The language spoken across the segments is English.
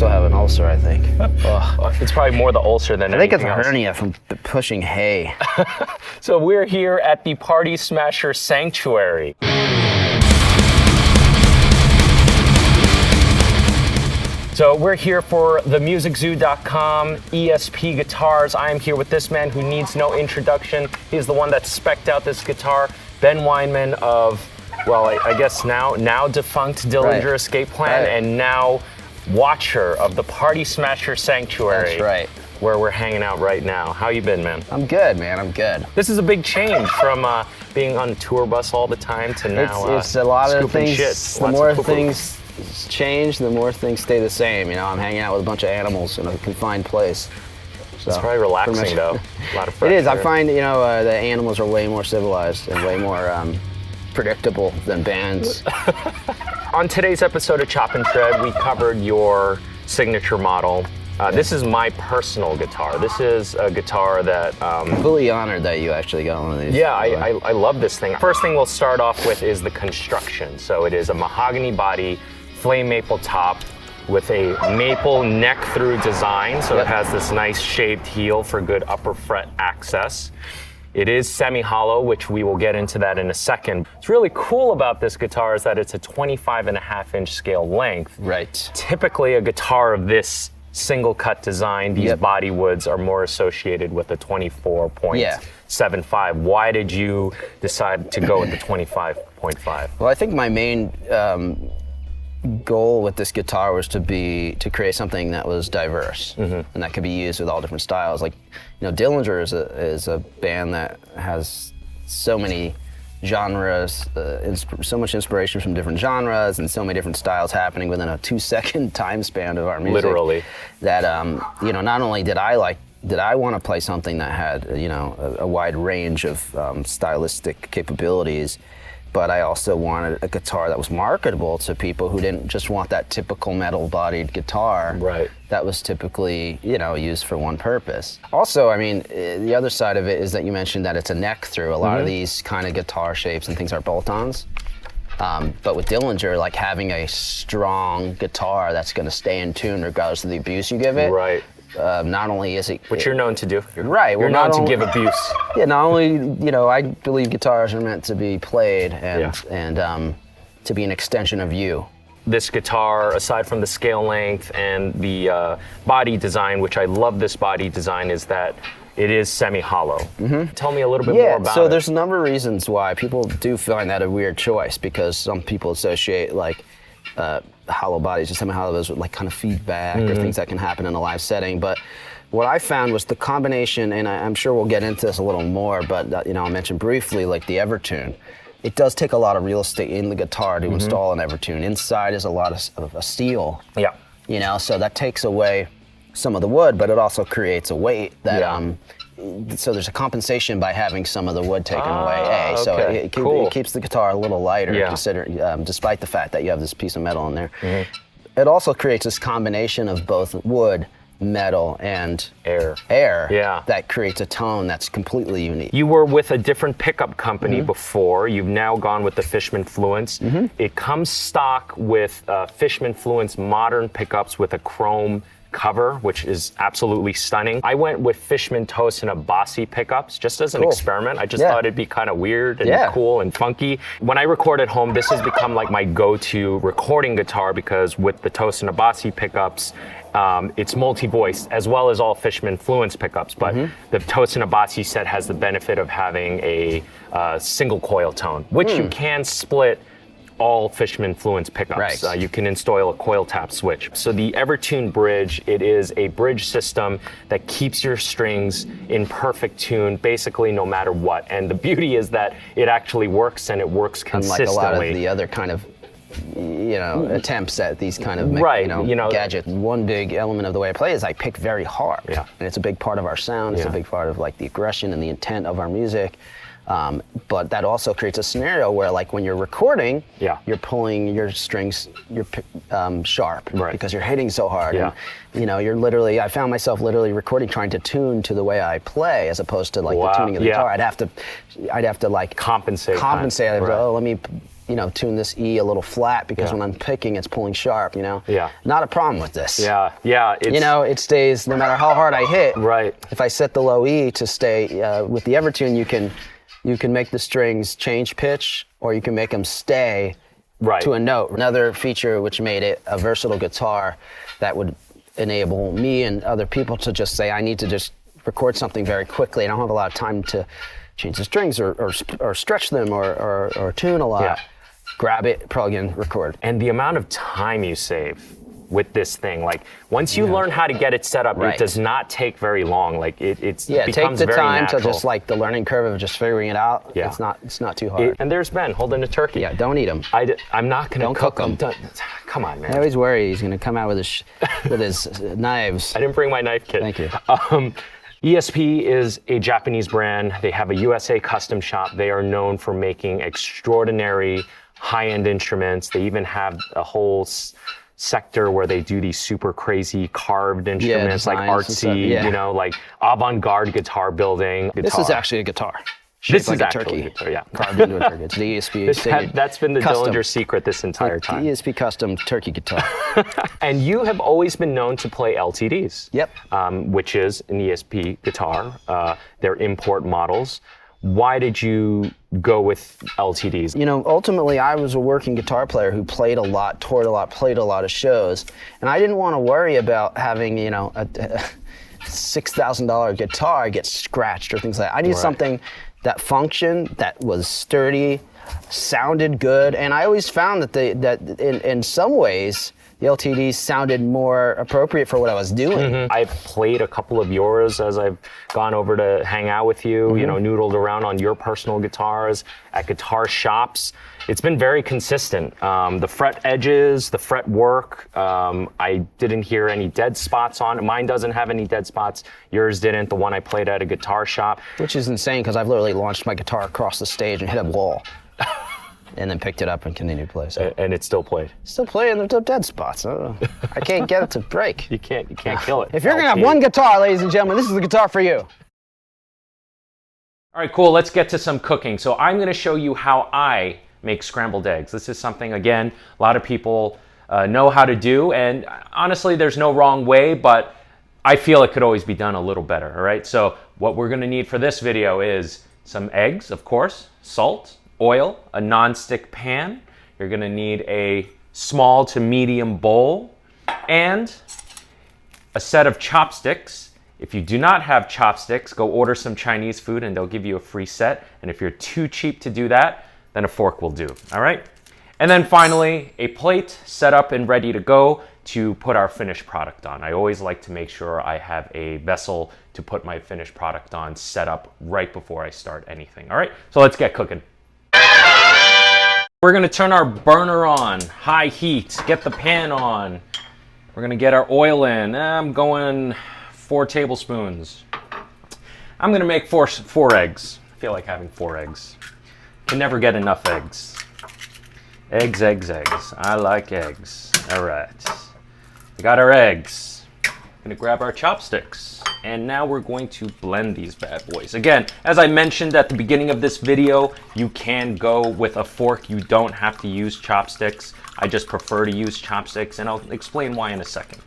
also have an ulcer, I think. It's probably more the ulcer than I think it's anything a else. hernia from pushing hay. So we're here at the Party Smasher Sanctuary. So we're here for themusiczoo.com, ESP guitars. I am here with this man who needs no introduction. He's the one that spec'd out this guitar, Ben Weinman of, well, I guess now defunct Dillinger Escape Plan, and now watcher of the Party Smasher Sanctuary. That's right. Where we're hanging out right now. How you been, man? I'm good, man. I'm good. This is a big change from being on the tour bus all the time to now It's a lot of scooping things. shit. The Lots more of poo-poo. things change, the more things stay the same. You know, I'm hanging out with a bunch of animals in a confined place. So, It's probably relaxing though. A lot of fresh It is. I air. find, the animals are way more civilized and way more predictable than bands. On today's episode of Chop and Shred, we covered your signature model. This is my personal guitar. This is a guitar that... Completely honored that you actually got one of these. Yeah, I love this thing. First thing we'll start off with is the construction. So it is a mahogany body, flame maple top, with a maple neck through design. So it has this nice shaved heel for good upper fret access. It is semi-hollow, which we will get into that in a second. What's really cool about this guitar is that it's a 25.5-inch scale length. Right. Typically a guitar of this single cut design, these body woods are more associated with the 24.75. Why did you decide to go with the 25.5? Well, I think my main goal with this guitar was to create something that was diverse and that could be used with all different styles. Like, Dillinger is a band that has so many genres, so much inspiration from different genres and so many different styles happening within a 2-second time span of our music. Literally. That not only did I want to play something that had a wide range of stylistic capabilities, but I also wanted a guitar that was marketable to people who didn't just want that typical metal-bodied guitar that was typically, used for one purpose. Also, the other side of it is that you mentioned that it's a neck through. A lot of these kind of guitar shapes and things are bolt-ons. But with Dillinger, like having a strong guitar that's going to stay in tune regardless of the abuse you give it. Right. Not only is it... Which you're known to do. Right. You're known to give abuse. Yeah, not only, I believe guitars are meant to be played and to be an extension of you. This guitar, aside from the scale length and the body design, which I love this body design, is that it is semi-hollow. Tell me a little bit more about it. So there's a number of reasons why people do find that a weird choice, because some people associate hollow bodies or semi-hollows with like kind of feedback or things that can happen in a live setting. But what I found was the combination, and I'm sure we'll get into this a little more, but I'll mention briefly like the Evertune. It does take a lot of real estate in the guitar to install an Evertune. Inside is a lot of steel. Yeah. So that takes away some of the wood, but it also creates a weight that so there's a compensation by having some of the wood taken away. So it keeps the guitar a little lighter, despite the fact that you have this piece of metal in there. It also creates this combination of both wood, metal, and air that creates a tone that's completely unique. You were with a different pickup company before. You've now gone with the Fishman Fluence. It comes stock with Fishman Fluence modern pickups with a chrome cover, which is absolutely stunning. I went with Fishman Tosin Abasi pickups just as an experiment. I just thought it'd be kind of weird and cool and funky. When I record at home, this has become like my go-to recording guitar, because with the Tosin Abasi pickups, it's multi-voiced as well as all Fishman Fluence pickups, but the Tosin Abasi set has the benefit of having a single coil tone, which you can split all Fishman Fluence pickups. You can install a coil tap switch. So the Evertune Bridge, it is a bridge system that keeps your strings in perfect tune, basically no matter what. And the beauty is that it actually works, and it works consistently. Unlike a lot of the other kind of attempts at these kind of gadgets. One big element of the way I play is I pick very hard. And it's a big part of our sound. It's a big part of like the aggression and the intent of our music. But that also creates a scenario where, like, when you're recording, you're pulling your strings, sharp, because you're hitting so hard. And, you're literally, I found myself literally recording, trying to tune to the way I play, as opposed to like the tuning of the guitar. I'd have to like compensate. I'd go, let me tune this E a little flat because when I'm picking, it's pulling sharp, Yeah. Not a problem with this. Yeah, yeah. It stays, no matter how hard I hit. Right. If I set the low E to stay, with the Evertune, you can make the strings change pitch, or you can make them stay to a note. Another feature which made it a versatile guitar that would enable me and other people to just say, I need to just record something very quickly. I don't have a lot of time to change the strings or stretch them or tune a lot. Yeah. Grab it, plug in, record. And the amount of time you save with this thing, like once you learn how to get it set up, it does not take very long. Like it becomes take the very time natural. to just like the learning curve of just figuring it out. Yeah. It's not too hard. And there's Ben holding a turkey. Yeah, don't eat them. I'm not gonna Don't cook them. Come on, man. I always worry he's gonna come out with his knives. I didn't bring my knife kit. Thank you. ESP is a Japanese brand. They have a USA custom shop. They are known for making extraordinary high-end instruments. They even have a whole sector where they do these super crazy carved instruments, like artsy, like avant-garde guitar building. This is actually a guitar. This like is a actually turkey. a guitar, yeah. Carved into a turkey. It's the ESP. That's been the custom. Dillinger secret this entire time. The ESP custom turkey guitar. And you have always been known to play LTDs. Yep. Which is an ESP guitar. They're import models. Why did you go with LTDs? Ultimately, I was a working guitar player who played a lot, toured a lot, played a lot of shows, and I didn't want to worry about having, a $6,000 guitar get scratched or things like that. I needed something that functioned, that was sturdy, sounded good, and I always found that in some ways, the LTDs sounded more appropriate for what I was doing. Mm-hmm. I've played a couple of yours as I've gone over to hang out with you, noodled around on your personal guitars at guitar shops. It's been very consistent. The fret edges, the fret work, I didn't hear any dead spots on it. Mine doesn't have any dead spots. Yours didn't, the one I played at a guitar shop. Which is insane because I've literally launched my guitar across the stage and hit a wall. And then picked it up and continued to play. So. And it still played. Still playing, there's no dead spots. I can't get it to break. You can't kill it. If you're gonna have one guitar, ladies and gentlemen, this is the guitar for you. All right, cool, let's get to some cooking. So I'm gonna show you how I make scrambled eggs. This is something, again, a lot of people know how to do, and honestly, there's no wrong way, but I feel it could always be done a little better, all right? So what we're gonna need for this video is some eggs, of course, salt, oil, a non-stick pan. You're gonna need a small to medium bowl and a set of chopsticks. If you do not have chopsticks, go order some Chinese food and they'll give you a free set. And if you're too cheap to do that, then a fork will do, all right? And then finally, a plate set up and ready to go to put our finished product on. I always like to make sure I have a vessel to put my finished product on set up right before I start anything, all right? So let's get cooking. We're gonna turn our burner on, high heat, get the pan on. We're gonna get our oil in. I'm going 4 tablespoons. I'm gonna make four eggs. I feel like having 4 eggs. Can never get enough eggs. Eggs, eggs, eggs. I like eggs. All right. We got our eggs. Gonna grab our chopsticks. And now we're going to blend these bad boys. Again, as I mentioned at the beginning of this video, you can go with a fork. You don't have to use chopsticks. I just prefer to use chopsticks, and I'll explain why in a second.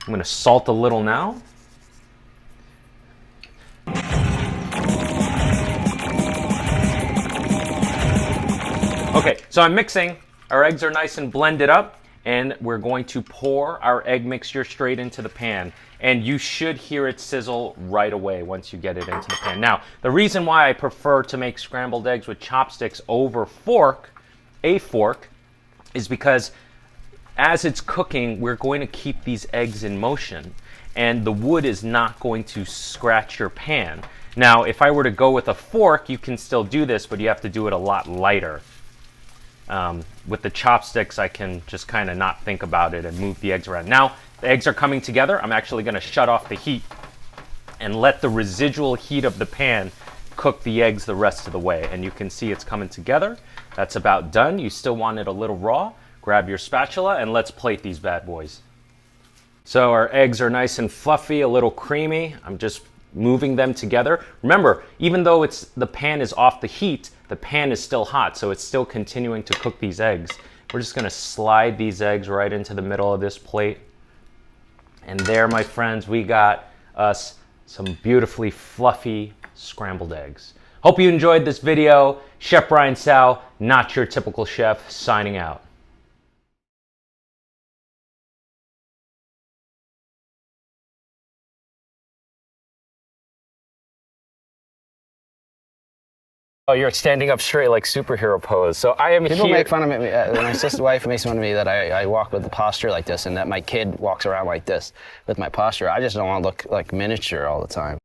I'm gonna salt a little now. Okay, so I'm mixing. Our eggs are nice and blended up, and we're going to pour our egg mixture straight into the pan. And you should hear it sizzle right away once you get it into the pan. Now, the reason why I prefer to make scrambled eggs with chopsticks over a fork, is because as it's cooking, we're going to keep these eggs in motion, and the wood is not going to scratch your pan. Now, if I were to go with a fork, you can still do this, but you have to do it a lot lighter. With the chopsticks, I can just kind of not think about it and move the eggs around. Now, the eggs are coming together. I'm actually going to shut off the heat and let the residual heat of the pan cook the eggs the rest of the way. And you can see it's coming together. That's about done. You still want it a little raw. Grab your spatula and let's plate these bad boys. So our eggs are nice and fluffy, a little creamy. I'm just moving them together. Remember, even though the pan is off the heat, the pan is still hot, so it's still continuing to cook these eggs. We're just gonna slide these eggs right into the middle of this plate. And there, my friends, we got us some beautifully fluffy scrambled eggs. Hope you enjoyed this video. Chef Brian Tsao, not your typical chef, signing out. Oh, you're standing up straight like superhero pose. So I am People here. make fun of me. My sister's wife makes fun of me that I walk with the posture like this, and that my kid walks around like this with my posture. I just don't want to look like miniature all the time.